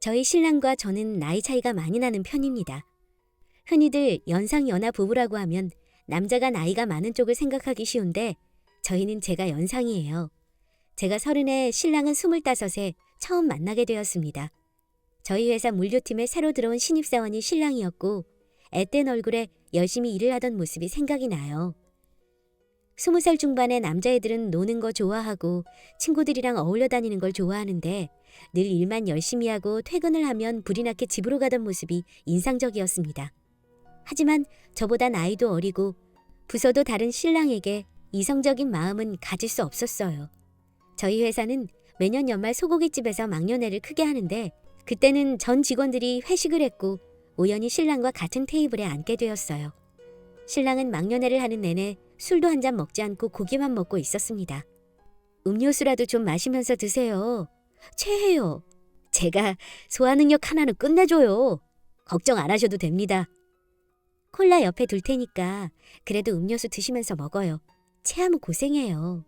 저희 신랑과 저는 나이 차이가 많이 나는 편입니다. 흔히들 연상연하 부부라고 하면 남자가 나이가 많은 쪽을 생각하기 쉬운데 저희는 제가 연상이에요. 제가 30에 신랑은 25에 처음 만나게 되었습니다. 저희 회사 물류팀에 새로 들어온 신입사원이 신랑이었고 앳된 얼굴에 열심히 일을 하던 모습이 생각이 나요. 20살 중반의 남자애들은 노는 거 좋아하고 친구들이랑 어울려 다니는 걸 좋아하는데 늘 일만 열심히 하고 퇴근을 하면 불이 나게 집으로 가던 모습이 인상적이었습니다. 하지만 저보다 나이도 어리고 부서도 다른 신랑에게 이성적인 마음은 가질 수 없었어요. 저희 회사는 매년 연말 소고기집에서 막년회를 크게 하는데 그때는 전 직원들이 회식을 했고 우연히 신랑과 같은 테이블에 앉게 되었어요. 신랑은 막년회를 하는 내내 술도 한 잔 먹지 않고 고기만 먹고 있었습니다. 음료수라도 좀 마시면서 드세요. 체해요. 제가 소화능력 하나는 끝내줘요. 걱정 안 하셔도 됩니다. 콜라 옆에 둘 테니까 그래도 음료수 드시면서 먹어요. 체하면 고생해요.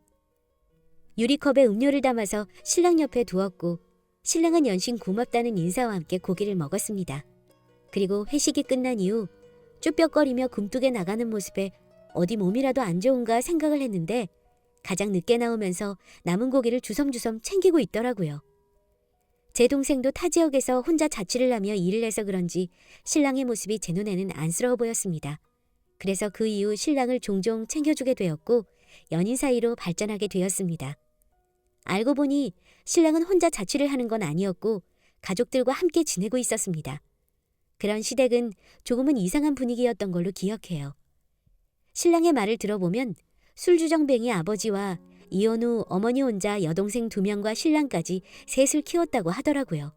유리컵에 음료를 담아서 신랑 옆에 두었고 신랑은 연신 고맙다는 인사와 함께 고기를 먹었습니다. 그리고 회식이 끝난 이후 쭈뼛거리며 굼뜨게 나가는 모습에 어디 몸이라도 안 좋은가 생각을 했는데 가장 늦게 나오면서 남은 고기를 주섬주섬 챙기고 있더라고요. 제 동생도 타 지역에서 혼자 자취를 하며 일을 해서 그런지 신랑의 모습이 제 눈에는 안쓰러워 보였습니다. 그래서 그 이후 신랑을 종종 챙겨주게 되었고 연인 사이로 발전하게 되었습니다. 알고 보니 신랑은 혼자 자취를 하는 건 아니었고 가족들과 함께 지내고 있었습니다. 그런 시댁은 조금은 이상한 분위기였던 걸로 기억해요. 신랑의 말을 들어보면 술주정뱅이 아버지와 이혼 후 어머니 혼자 여동생 2명과 신랑까지 셋을 키웠다고 하더라고요.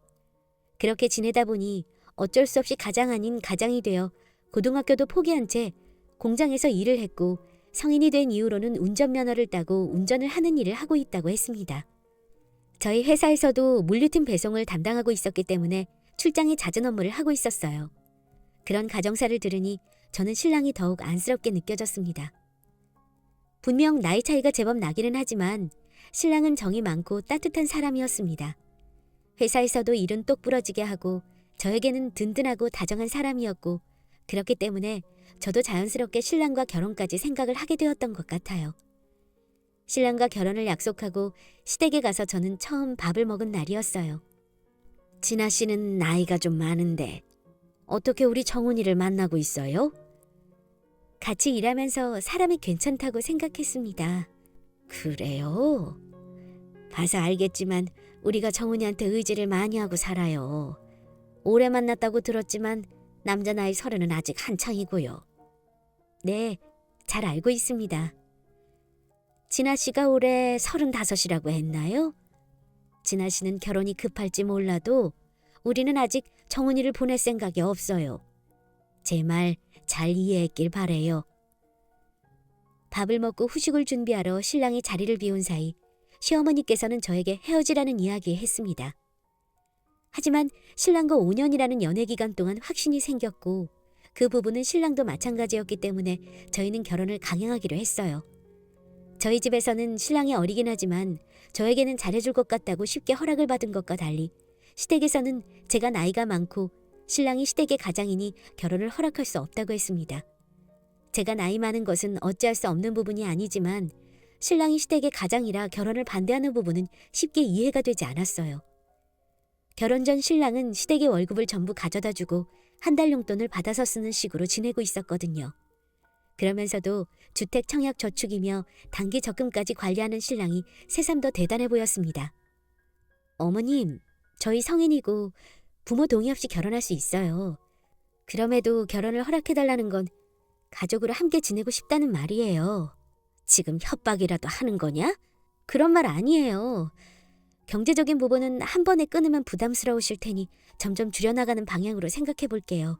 그렇게 지내다 보니 어쩔 수 없이 가장 아닌 가장이 되어 고등학교도 포기한 채 공장에서 일을 했고 성인이 된 이후로는 운전면허를 따고 운전을 하는 일을 하고 있다고 했습니다. 저희 회사에서도 물류팀 배송을 담당하고 있었기 때문에 출장에 잦은 업무를 하고 있었어요. 그런 가정사를 들으니 저는 신랑이 더욱 안쓰럽게 느껴졌습니다. 분명 나이 차이가 제법 나기는 하지만 신랑은 정이 많고 따뜻한 사람이었습니다. 회사에서도 일은 똑부러지게 하고 저에게는 든든하고 다정한 사람이었고 그렇기 때문에 저도 자연스럽게 신랑과 결혼까지 생각을 하게 되었던 것 같아요. 신랑과 결혼을 약속하고 시댁에 가서 저는 처음 밥을 먹은 날이었어요. 진아 씨는 나이가 좀 많은데 어떻게 우리 정훈이를 만나고 있어요? 같이 일하면서 사람이 괜찮다고 생각했습니다. 그래요? 봐서 알겠지만 우리가 정훈이한테 의지를 많이 하고 살아요. 오래 만났다고 들었지만 남자 나이 30은 아직 한창이고요. 네, 잘 알고 있습니다. 진아 씨가 올해 35이라고 했나요? 진아 씨는 결혼이 급할지 몰라도 우리는 아직 정훈이를 보낼 생각이 없어요. 제 말 잘 이해했길 바래요. 밥을 먹고 후식을 준비하러 신랑이 자리를 비운 사이 시어머니께서는 저에게 헤어지라는 이야기 했습니다. 하지만 신랑과 5년이라는 연애 기간 동안 확신이 생겼고 그 부분은 신랑도 마찬가지였기 때문에 저희는 결혼을 강행하기로 했어요. 저희 집에서는 신랑이 어리긴 하지만 저에게는 잘해줄 것 같다고 쉽게 허락을 받은 것과 달리 시댁에서는 제가 나이가 많고 신랑이 시댁의 가장이니 결혼을 허락할 수 없다고 했습니다. 제가 나이 많은 것은 어찌할 수 없는 부분이 아니지만 신랑이 시댁의 가장이라 결혼을 반대하는 부분은 쉽게 이해가 되지 않았어요. 결혼 전 신랑은 시댁의 월급을 전부 가져다주고 한 달 용돈을 받아서 쓰는 식으로 지내고 있었거든요. 그러면서도 주택 청약 저축이며 단기 적금까지 관리하는 신랑이 새삼 더 대단해 보였습니다. 어머님, 저희 성인이고 부모 동의 없이 결혼할 수 있어요. 그럼에도 결혼을 허락해달라는 건 가족으로 함께 지내고 싶다는 말이에요. 지금 협박이라도 하는 거냐? 그런 말 아니에요. 경제적인 부분은 한 번에 끊으면 부담스러우실 테니 점점 줄여나가는 방향으로 생각해 볼게요.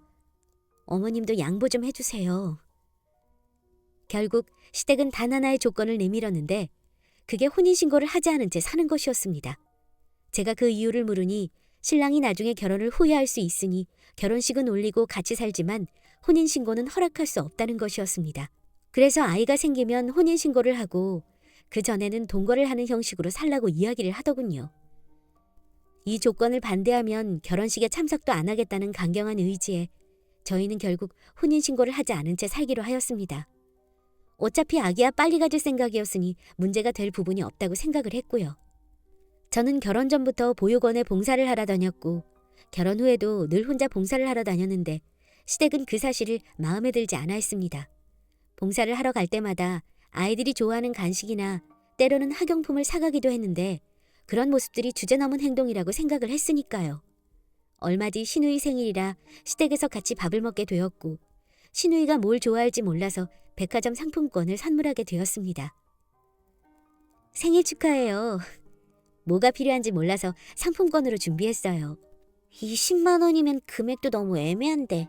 어머님도 양보 좀 해주세요. 결국 시댁은 단 하나의 조건을 내밀었는데 그게 혼인신고를 하지 않은 채 사는 것이었습니다. 제가 그 이유를 물으니 신랑이 나중에 결혼을 후회할 수 있으니 결혼식은 올리고 같이 살지만 혼인신고는 허락할 수 없다는 것이었습니다. 그래서 아이가 생기면 혼인신고를 하고 그 전에는 동거를 하는 형식으로 살라고 이야기를 하더군요. 이 조건을 반대하면 결혼식에 참석도 안 하겠다는 강경한 의지에 저희는 결국 혼인신고를 하지 않은 채 살기로 하였습니다. 어차피 아기야 빨리 가질 생각이었으니 문제가 될 부분이 없다고 생각을 했고요. 저는 결혼 전부터 보육원에 봉사를 하러 다녔고 결혼 후에도 늘 혼자 봉사를 하러 다녔는데 시댁은 그 사실을 마음에 들지 않아 했습니다. 봉사를 하러 갈 때마다 아이들이 좋아하는 간식이나 때로는 학용품을 사가기도 했는데 그런 모습들이 주제넘은 행동이라고 생각을 했으니까요. 얼마 뒤 시누이 생일이라 시댁에서 같이 밥을 먹게 되었고 시누이가 뭘 좋아할지 몰라서 백화점 상품권을 선물하게 되었습니다. 생일 축하해요. 뭐가 필요한지 몰라서 상품권으로 준비했어요. 20만 원이면 금액도 너무 애매한데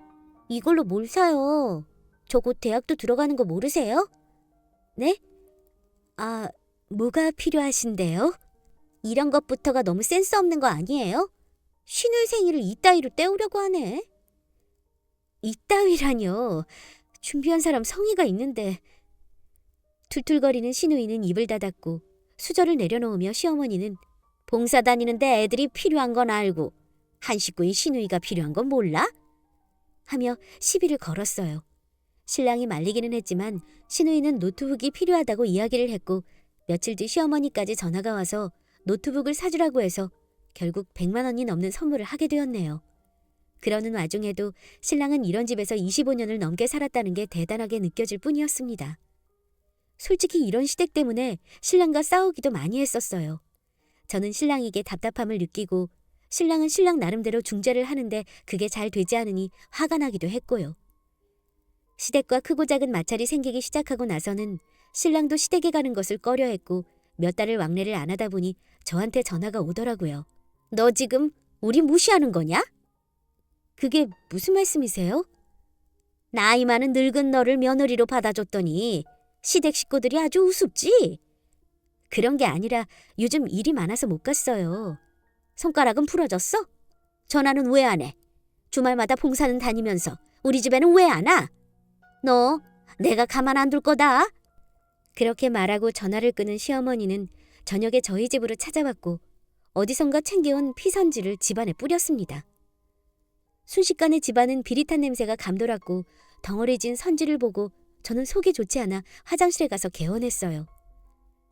이걸로 뭘 사요? 저 곧 대학도 들어가는 거 모르세요? 네? 아, 뭐가 필요하신데요? 이런 것부터가 너무 센스 없는 거 아니에요? 시누이 생일을 이따위로 때우려고 하네. 이따위라뇨. 준비한 사람 성의가 있는데. 툴툴거리는 시누이는 입을 닫았고 수저를 내려놓으며 시어머니는 봉사 다니는데 애들이 필요한 건 알고 한 식구인 시누이가 필요한 건 몰라? 하며 시비를 걸었어요. 신랑이 말리기는 했지만 시누이는 노트북이 필요하다고 이야기를 했고 며칠 뒤 시어머니까지 전화가 와서 노트북을 사주라고 해서 결국 100만 원이 넘는 선물을 하게 되었네요. 그러는 와중에도 신랑은 이런 집에서 25년을 넘게 살았다는 게 대단하게 느껴질 뿐이었습니다. 솔직히 이런 시댁 때문에 신랑과 싸우기도 많이 했었어요. 저는 신랑에게 답답함을 느끼고 신랑은 신랑 나름대로 중재를 하는데 그게 잘 되지 않으니 화가 나기도 했고요. 시댁과 크고 작은 마찰이 생기기 시작하고 나서는 신랑도 시댁에 가는 것을 꺼려했고 몇 달을 왕래를 안 하다 보니 저한테 전화가 오더라고요. 너 지금 우리 무시하는 거냐? 그게 무슨 말씀이세요? 나이 많은 늙은 너를 며느리로 받아줬더니 시댁 식구들이 아주 우습지? 그런 게 아니라 요즘 일이 많아서 못 갔어요. 손가락은 부러졌어? 전화는 왜 안 해? 주말마다 봉사는 다니면서 우리 집에는 왜 안 와? 너 내가 가만 안 둘 거다. 그렇게 말하고 전화를 끊은 시어머니는 저녁에 저희 집으로 찾아왔고 어디선가 챙겨온 피선지를 집안에 뿌렸습니다. 순식간에 집안은 비릿한 냄새가 감돌았고 덩어리진 선지를 보고 저는 속이 좋지 않아 화장실에 가서 개원했어요.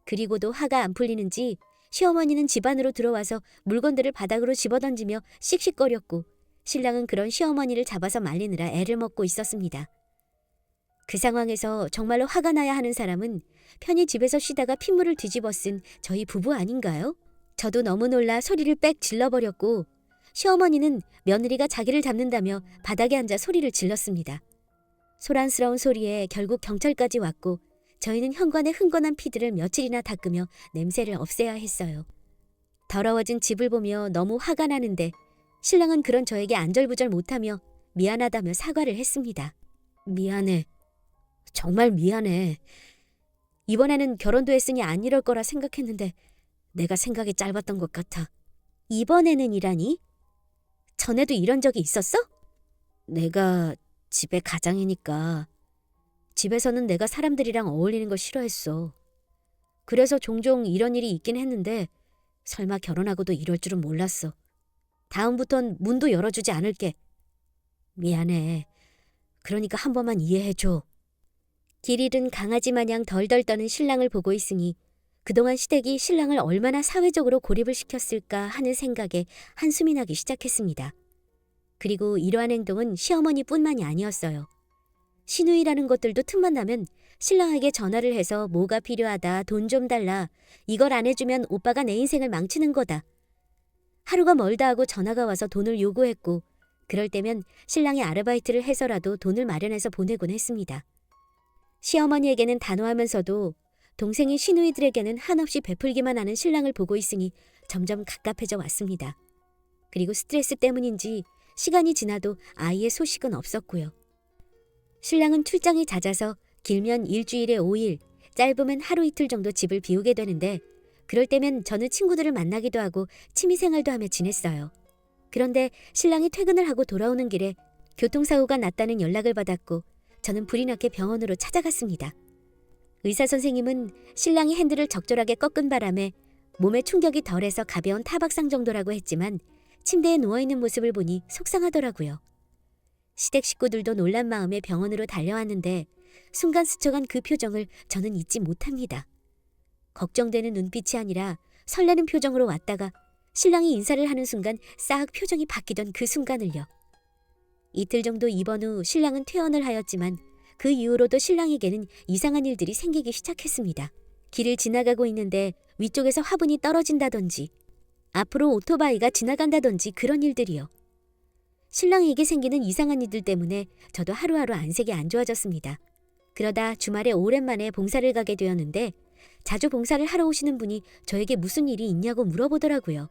그리고도 화가 안 풀리는지 시어머니는 집 안으로 들어와서 물건들을 바닥으로 집어던지며 씩씩거렸고 신랑은 그런 시어머니를 잡아서 말리느라 애를 먹고 있었습니다. 그 상황에서 정말로 화가 나야 하는 사람은 편히 집에서 쉬다가 핏물을 뒤집어 쓴 저희 부부 아닌가요? 저도 너무 놀라 소리를 빽 질러버렸고 시어머니는 며느리가 자기를 잡는다며 바닥에 앉아 소리를 질렀습니다. 소란스러운 소리에 결국 경찰까지 왔고 저희는 현관에 흥건한 피들을 며칠이나 닦으며 냄새를 없애야 했어요. 더러워진 집을 보며 너무 화가 나는데 신랑은 그런 저에게 안절부절 못하며 미안하다며 사과를 했습니다. 미안해. 정말 미안해. 이번에는 결혼도 했으니 안 이럴 거라 생각했는데 내가 생각이 짧았던 것 같아. 이번에는 이라니? 전에도 이런 적이 있었어? 내가 집의 가장이니까 집에서는 내가 사람들이랑 어울리는 거 싫어했어. 그래서 종종 이런 일이 있긴 했는데 설마 결혼하고도 이럴 줄은 몰랐어. 다음부턴 문도 열어주지 않을게. 미안해. 그러니까 한 번만 이해해줘. 길 잃은 강아지 마냥 덜덜 떠는 신랑을 보고 있으니 그동안 시댁이 신랑을 얼마나 사회적으로 고립을 시켰을까 하는 생각에 한숨이 나기 시작했습니다. 그리고 이러한 행동은 시어머니뿐만이 아니었어요. 시누이라는 것들도 틈만 나면 신랑에게 전화를 해서 뭐가 필요하다, 돈 좀 달라, 이걸 안 해주면 오빠가 내 인생을 망치는 거다. 하루가 멀다 하고 전화가 와서 돈을 요구했고 그럴 때면 신랑이 아르바이트를 해서라도 돈을 마련해서 보내곤 했습니다. 시어머니에게는 단호하면서도 동생인 시누이들에게는 한없이 베풀기만 하는 신랑을 보고 있으니 점점 갑갑해져 왔습니다. 그리고 스트레스 때문인지 시간이 지나도 아이의 소식은 없었고요. 신랑은 출장이 잦아서 길면 일주일에 5일, 짧으면 하루 이틀 정도 집을 비우게 되는데 그럴 때면 저는 친구들을 만나기도 하고 취미생활도 하며 지냈어요. 그런데 신랑이 퇴근을 하고 돌아오는 길에 교통사고가 났다는 연락을 받았고 저는 불이 나게 병원으로 찾아갔습니다. 의사 선생님은 신랑이 핸들을 적절하게 꺾은 바람에 몸에 충격이 덜해서 가벼운 타박상 정도라고 했지만 침대에 누워있는 모습을 보니 속상하더라고요. 시댁 식구들도 놀란 마음에 병원으로 달려왔는데 순간 스쳐간 그 표정을 저는 잊지 못합니다. 걱정되는 눈빛이 아니라 설레는 표정으로 왔다가 신랑이 인사를 하는 순간 싹 표정이 바뀌던 그 순간을요. 이틀 정도 입원 후 신랑은 퇴원을 하였지만 그 이후로도 신랑에게는 이상한 일들이 생기기 시작했습니다. 길을 지나가고 있는데 위쪽에서 화분이 떨어진다든지 앞으로 오토바이가 지나간다든지 그런 일들이요. 신랑에게 생기는 이상한 일들 때문에 저도 하루하루 안색이 안 좋아졌습니다. 그러다 주말에 오랜만에 봉사를 가게 되었는데 자주 봉사를 하러 오시는 분이 저에게 무슨 일이 있냐고 물어보더라고요.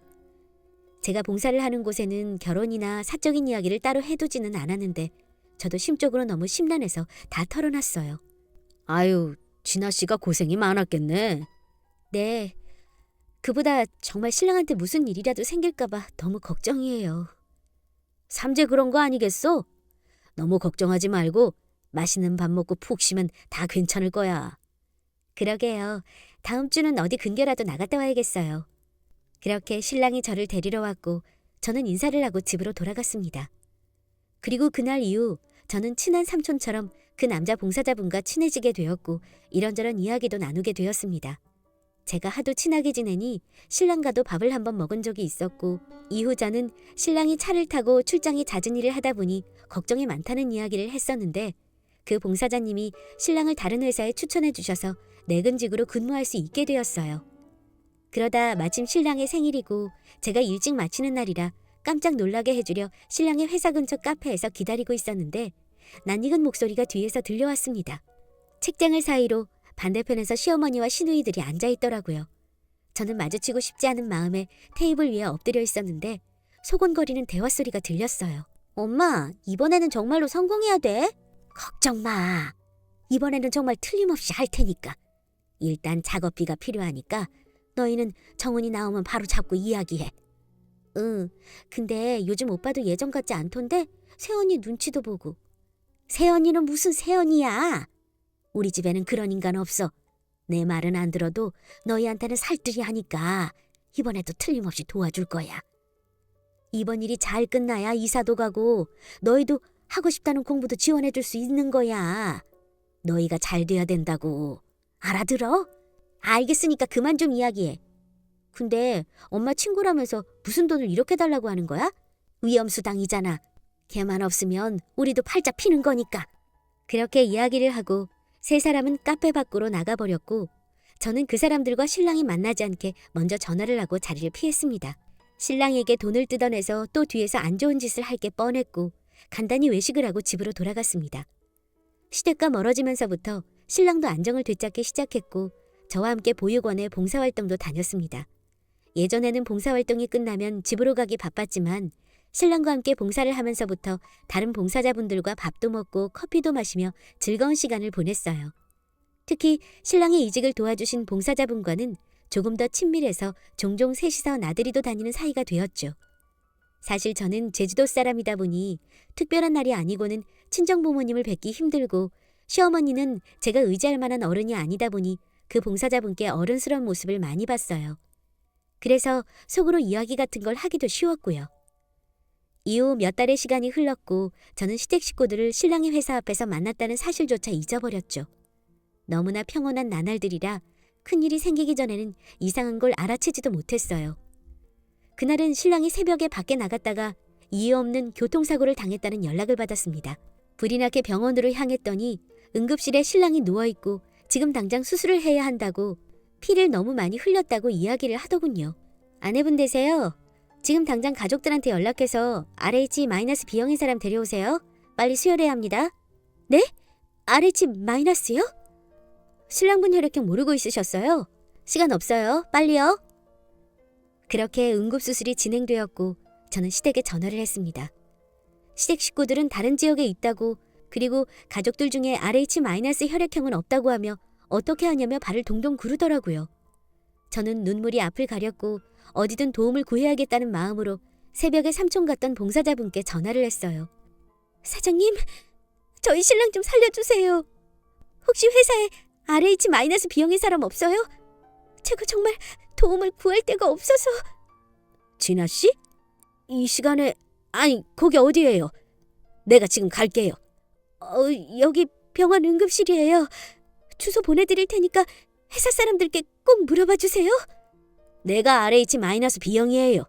제가 봉사를 하는 곳에는 결혼이나 사적인 이야기를 따로 해두지는 않았는데 저도 심적으로 너무 심란해서 다 털어놨어요. 아유, 진아 씨가 고생이 많았겠네. 네. 그보다 정말 신랑한테 무슨 일이라도 생길까봐 너무 걱정이에요. 삼재 그런 거 아니겠어? 너무 걱정하지 말고 맛있는 밥 먹고 푹 쉬면 다 괜찮을 거야. 그러게요. 다음 주는 어디 근교라도 나갔다 와야겠어요. 그렇게 신랑이 저를 데리러 왔고 저는 인사를 하고 집으로 돌아갔습니다. 그리고 그날 이후 저는 친한 삼촌처럼 그 남자 봉사자분과 친해지게 되었고 이런저런 이야기도 나누게 되었습니다. 제가 하도 친하게 지내니 신랑과도 밥을 한번 먹은 적이 있었고 이후 저는 신랑이 차를 타고 출장이 잦은 일을 하다 보니 걱정이 많다는 이야기를 했었는데 그 봉사자님이 신랑을 다른 회사에 추천해 주셔서 내근직으로 근무할 수 있게 되었어요. 그러다 마침 신랑의 생일이고 제가 일찍 마치는 날이라 깜짝 놀라게 해주려 신랑의 회사 근처 카페에서 기다리고 있었는데 낯익은 목소리가 뒤에서 들려왔습니다. 책장을 사이로 반대편에서 시어머니와 시누이들이 앉아있더라고요. 저는 마주치고 싶지 않은 마음에 테이블 위에 엎드려 있었는데 소곤거리는 대화 소리가 들렸어요. 엄마, 이번에는 정말로 성공해야 돼. 걱정 마. 이번에는 정말 틀림없이 할 테니까. 일단 작업비가 필요하니까 너희는 정훈이 나오면 바로 잡고 이야기해. 응, 근데 요즘 오빠도 예전 같지 않던데 새언니 눈치도 보고. 새언니는 무슨 새언니야. 우리 집에는 그런 인간 없어. 내 말은 안 들어도 너희한테는 살뜰히 하니까 이번에도 틀림없이 도와줄 거야. 이번 일이 잘 끝나야 이사도 가고 너희도 하고 싶다는 공부도 지원해줄 수 있는 거야. 너희가 잘 돼야 된다고. 알아들어? 알겠으니까 그만 좀 이야기해. 근데 엄마 친구라면서 무슨 돈을 이렇게 달라고 하는 거야? 위험수당이잖아. 걔만 없으면 우리도 팔자 피는 거니까. 그렇게 이야기를 하고 세 사람은 카페 밖으로 나가버렸고 저는 그 사람들과 신랑이 만나지 않게 먼저 전화를 하고 자리를 피했습니다. 신랑에게 돈을 뜯어내서 또 뒤에서 안 좋은 짓을 할 게 뻔했고 간단히 외식을 하고 집으로 돌아갔습니다. 시댁과 멀어지면서부터 신랑도 안정을 되찾기 시작했고 저와 함께 보육원에 봉사활동도 다녔습니다. 예전에는 봉사활동이 끝나면 집으로 가기 바빴지만 신랑과 함께 봉사를 하면서부터 다른 봉사자분들과 밥도 먹고 커피도 마시며 즐거운 시간을 보냈어요. 특히 신랑의 이직을 도와주신 봉사자분과는 조금 더 친밀해서 종종 셋이서 나들이도 다니는 사이가 되었죠. 사실 저는 제주도 사람이다 보니 특별한 날이 아니고는 친정부모님을 뵙기 힘들고 시어머니는 제가 의지할 만한 어른이 아니다 보니 그 봉사자분께 어른스러운 모습을 많이 봤어요. 그래서 속으로 이야기 같은 걸 하기도 쉬웠고요. 이후 몇 달의 시간이 흘렀고 저는 시댁 식구들을 신랑의 회사 앞에서 만났다는 사실조차 잊어버렸죠. 너무나 평온한 나날들이라 큰일이 생기기 전에는 이상한 걸 알아채지도 못했어요. 그날은 신랑이 새벽에 밖에 나갔다가 이유 없는 교통사고를 당했다는 연락을 받았습니다. 불이 나게 병원으로 향했더니 응급실에 신랑이 누워있고 지금 당장 수술을 해야 한다고 피를 너무 많이 흘렸다고 이야기를 하더군요. 아내분 되세요? 지금 당장 가족들한테 연락해서 RH-B형인 사람 데려오세요. 빨리 수혈해야 합니다. 네? RH-요? 신랑분 혈액형 모르고 있으셨어요? 시간 없어요. 빨리요. 그렇게 응급수술이 진행되었고 저는 시댁에 전화를 했습니다. 시댁 식구들은 다른 지역에 있다고 그리고 가족들 중에 RH- 혈액형은 없다고 하며 어떻게 하냐며 발을 동동 구르더라고요. 저는 눈물이 앞을 가렸고 어디든 도움을 구해야겠다는 마음으로 새벽에 삼촌 갔던 봉사자분께 전화를 했어요. 사장님, 저희 신랑 좀 살려주세요. 혹시 회사에 RH- B형인 사람 없어요? 제가 정말 도움을 구할 데가 없어서. 진아 씨? 이 시간에... 아니, 거기 어디예요? 내가 지금 갈게요. 여기 병원 응급실이에요. 주소 보내드릴 테니까 회사 사람들께 꼭 물어봐 주세요. 내가 RH-B형이에요.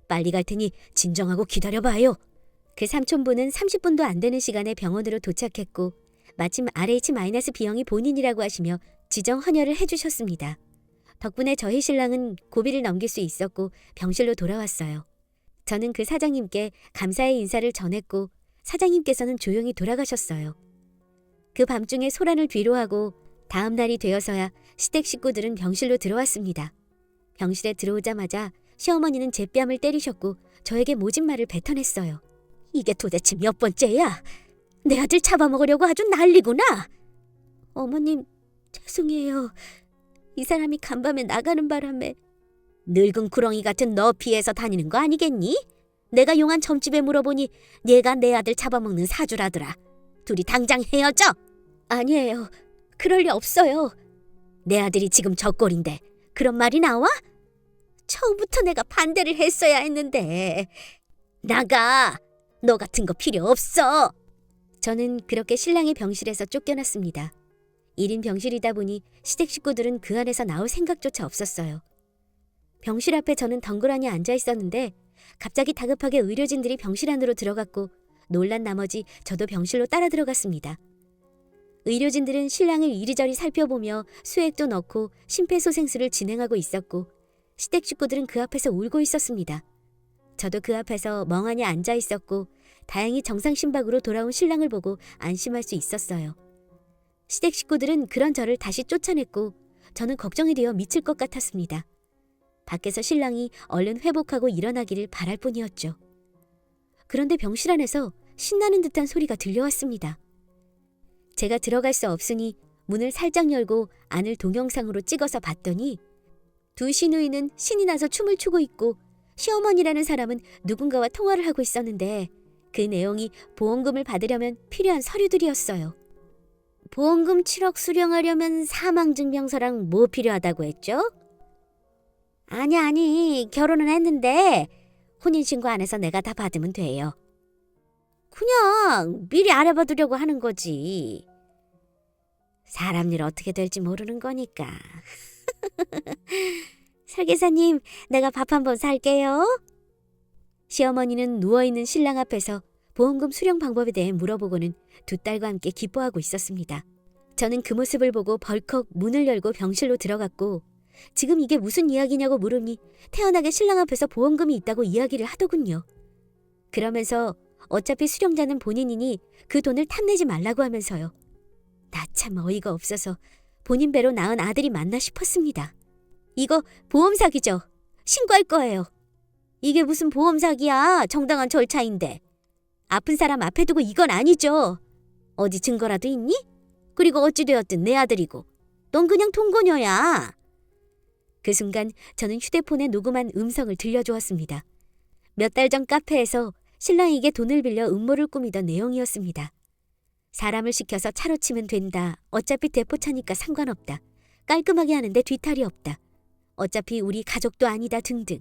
빨리 갈 테니 진정하고 기다려봐요. 그 삼촌분은 30분도 안 되는 시간에 병원으로 도착했고 마침 RH-B형이 본인이라고 하시며 지정 헌혈을 해주셨습니다. 덕분에 저희 신랑은 고비를 넘길 수 있었고 병실로 돌아왔어요. 저는 그 사장님께 감사의 인사를 전했고 사장님께서는 조용히 돌아가셨어요. 그 밤중에 소란을 뒤로하고 다음 날이 되어서야 시댁 식구들은 병실로 들어왔습니다. 병실에 들어오자마자 시어머니는 제 뺨을 때리셨고 저에게 모진 말을 뱉어냈어요. 이게 도대체 몇 번째야? 내 아들 잡아먹으려고 아주 난리구나. 어머님, 죄송해요. 이 사람이 간밤에 나가는 바람에. 늙은 구렁이 같은 너 피해서 다니는 거 아니겠니? 내가 용한 점집에 물어보니 얘가 내 아들 잡아먹는 사주라더라. 둘이 당장 헤어져. 아니에요. 그럴 리 없어요. 내 아들이 지금 저 꼴인데 그런 말이 나와? 처음부터 내가 반대를 했어야 했는데. 나가. 너 같은 거 필요 없어. 저는 그렇게 신랑의 병실에서 쫓겨났습니다. 1인 병실이다 보니 시댁 식구들은 그 안에서 나올 생각조차 없었어요. 병실 앞에 저는 덩그러니 앉아 있었는데 갑자기 다급하게 의료진들이 병실 안으로 들어갔고 놀란 나머지 저도 병실로 따라 들어갔습니다. 의료진들은 신랑을 이리저리 살펴보며 수액도 넣고 심폐소생술을 진행하고 있었고 시댁 식구들은 그 앞에서 울고 있었습니다. 저도 그 앞에서 멍하니 앉아 있었고 다행히 정상 심박으로 돌아온 신랑을 보고 안심할 수 있었어요. 시댁 식구들은 그런 저를 다시 쫓아냈고 저는 걱정이 되어 미칠 것 같았습니다. 밖에서 신랑이 얼른 회복하고 일어나기를 바랄 뿐이었죠. 그런데 병실 안에서 신나는 듯한 소리가 들려왔습니다. 제가 들어갈 수 없으니 문을 살짝 열고 안을 동영상으로 찍어서 봤더니 두 시누이는 신이 나서 춤을 추고 있고 시어머니라는 사람은 누군가와 통화를 하고 있었는데 그 내용이 보험금을 받으려면 필요한 서류들이었어요. 보험금 7억 수령하려면 사망증명서랑 뭐 필요하다고 했죠? 아니, 결혼은 했는데 혼인신고 안 해서 내가 다 받으면 돼요. 그냥 미리 알아봐두려고 하는 거지. 사람 일 어떻게 될지 모르는 거니까. 설계사님, 내가 밥 한번 살게요. 시어머니는 누워있는 신랑 앞에서 보험금 수령 방법에 대해 물어보고는 두 딸과 함께 기뻐하고 있었습니다. 저는 그 모습을 보고 벌컥 문을 열고 병실로 들어갔고 지금 이게 무슨 이야기냐고 물으니 태연하게 신랑 앞에서 보험금이 있다고 이야기를 하더군요. 그러면서 어차피 수령자는 본인이니 그 돈을 탐내지 말라고 하면서요. 나 참 어이가 없어서 본인 배로 낳은 아들이 맞나 싶었습니다. 이거 보험 사기죠. 신고할 거예요. 이게 무슨 보험 사기야. 정당한 절차인데. 아픈 사람 앞에 두고 이건 아니죠. 어디 증거라도 있니? 그리고 어찌되었든 내 아들이고 넌 그냥 동거녀야. 그 순간 저는 휴대폰에 녹음한 음성을 들려주었습니다. 몇 달 전 카페에서 신랑에게 돈을 빌려 음모를 꾸미던 내용이었습니다. 사람을 시켜서 차로 치면 된다. 어차피 대포차니까 상관없다. 깔끔하게 하는데 뒤탈이 없다. 어차피 우리 가족도 아니다 등등.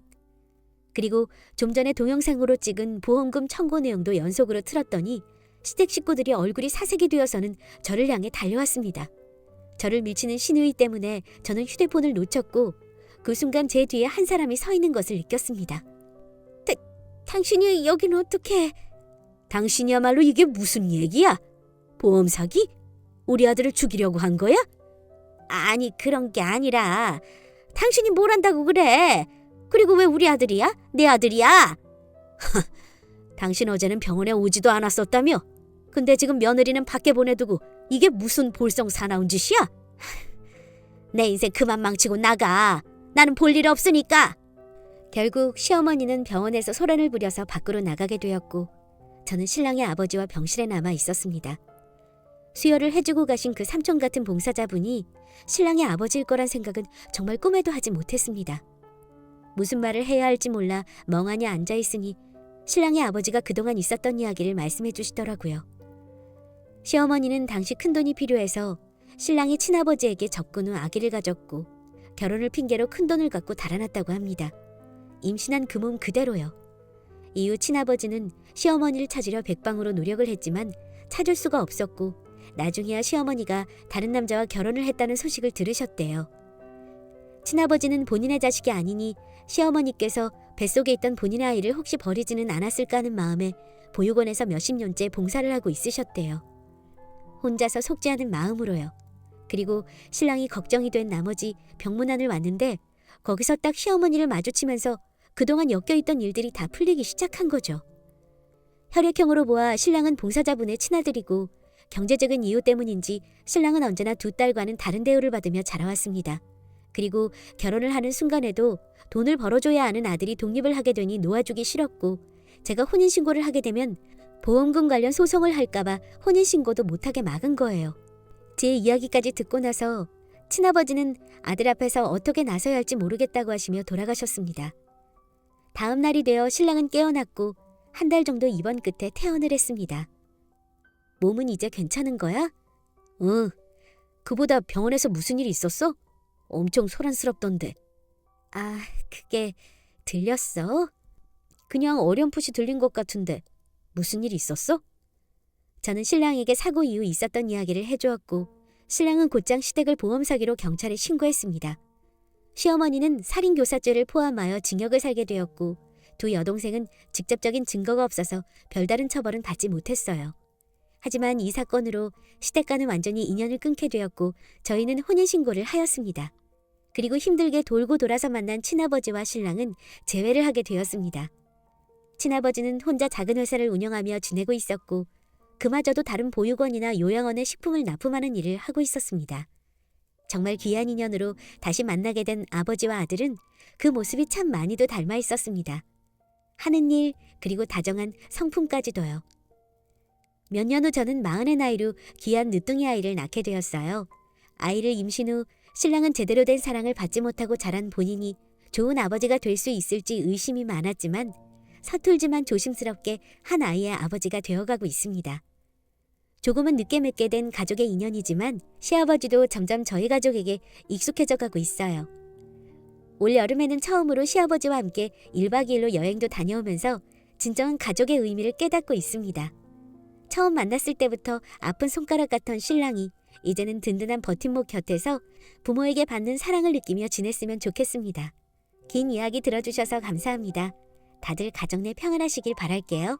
그리고 좀 전에 동영상으로 찍은 보험금 청구 내용도 연속으로 틀었더니 시댁 식구들이 얼굴이 사색이 되어서는 저를 향해 달려왔습니다. 저를 밀치는 시누이 때문에 저는 휴대폰을 놓쳤고 그 순간 제 뒤에 한 사람이 서 있는 것을 느꼈습니다. 당신이 여긴 어떻게... 당신이야말로 이게 무슨 얘기야? 보험 사기? 우리 아들을 죽이려고 한 거야? 아니, 그런 게 아니라 당신이 뭘 한다고 그래? 그리고 왜 우리 아들이야? 내 아들이야? 당신 어제는 병원에 오지도 않았었다며? 근데 지금 며느리는 밖에 보내두고 이게 무슨 볼성 사나운 짓이야? 내 인생 그만 망치고 나가. 나는 볼 일 없으니까. 결국 시어머니는 병원에서 소란을 부려서 밖으로 나가게 되었고 저는 신랑의 아버지와 병실에 남아 있었습니다. 수혈을 해주고 가신 그 삼촌 같은 봉사자분이 신랑의 아버지일 거란 생각은 정말 꿈에도 하지 못했습니다. 무슨 말을 해야 할지 몰라 멍하니 앉아있으니 신랑의 아버지가 그동안 있었던 이야기를 말씀해 주시더라고요. 시어머니는 당시 큰돈이 필요해서 신랑의 친아버지에게 접근 후 아기를 가졌고 결혼을 핑계로 큰돈을 갖고 달아났다고 합니다. 임신한 그 몸 그대로요. 이후 친아버지는 시어머니를 찾으려 백방으로 노력을 했지만 찾을 수가 없었고 나중에야 시어머니가 다른 남자와 결혼을 했다는 소식을 들으셨대요. 친아버지는 본인의 자식이 아니니 시어머니께서 뱃속에 있던 본인의 아이를 혹시 버리지는 않았을까 하는 마음에 보육원에서 몇십 년째 봉사를 하고 있으셨대요. 혼자서 속지 않은 마음으로요. 그리고 신랑이 걱정이 된 나머지 병문안을 왔는데 거기서 딱 시어머니를 마주치면서 그동안 엮여있던 일들이 다 풀리기 시작한 거죠. 혈액형으로 보아 신랑은 봉사자분의 친아들이고 경제적인 이유 때문인지 신랑은 언제나 두 딸과는 다른 대우를 받으며 자라왔습니다. 그리고 결혼을 하는 순간에도 돈을 벌어줘야 하는 아들이 독립을 하게 되니 놓아주기 싫었고 제가 혼인신고를 하게 되면 보험금 관련 소송을 할까봐 혼인신고도 못하게 막은 거예요. 제 이야기까지 듣고 나서 친아버지는 아들 앞에서 어떻게 나서야 할지 모르겠다고 하시며 돌아가셨습니다. 다음 날이 되어 신랑은 깨어났고 한 달 정도 입원 끝에 퇴원을 했습니다. 몸은 이제 괜찮은 거야? 응. 그보다 병원에서 무슨 일이 있었어? 엄청 소란스럽던데. 아, 그게 들렸어? 그냥 어렴풋이 들린 것 같은데 무슨 일 있었어? 저는 신랑에게 사고 이후 있었던 이야기를 해주었고 신랑은 곧장 시댁을 보험 사기로 경찰에 신고했습니다. 시어머니는 살인교사죄를 포함하여 징역을 살게 되었고 두 여동생은 직접적인 증거가 없어서 별다른 처벌은 받지 못했어요. 하지만 이 사건으로 시댁과는 완전히 인연을 끊게 되었고 저희는 혼인신고를 하였습니다. 그리고 힘들게 돌고 돌아서 만난 친아버지와 신랑은 재회를 하게 되었습니다. 친아버지는 혼자 작은 회사를 운영하며 지내고 있었고 그마저도 다른 보육원이나 요양원에 식품을 납품하는 일을 하고 있었습니다. 정말 귀한 인연으로 다시 만나게 된 아버지와 아들은 그 모습이 참 많이도 닮아 있었습니다. 하는 일 그리고 다정한 성품까지도요. 몇 년 후 저는 40의 나이로 귀한 늦둥이 아이를 낳게 되었어요. 아이를 임신 후 신랑은 제대로 된 사랑을 받지 못하고 자란 본인이 좋은 아버지가 될 수 있을지 의심이 많았지만 서툴지만 조심스럽게 한 아이의 아버지가 되어가고 있습니다. 조금은 늦게 맺게 된 가족의 인연이지만 시아버지도 점점 저희 가족에게 익숙해져 가고 있어요. 올 여름에는 처음으로 시아버지와 함께 1박 2일로 여행도 다녀오면서 진정한 가족의 의미를 깨닫고 있습니다. 처음 만났을 때부터 아픈 손가락 같던 신랑이 이제는 든든한 버팀목 곁에서 부모에게 받는 사랑을 느끼며 지냈으면 좋겠습니다. 긴 이야기 들어주셔서 감사합니다. 다들 가정 내 평안하시길 바랄게요.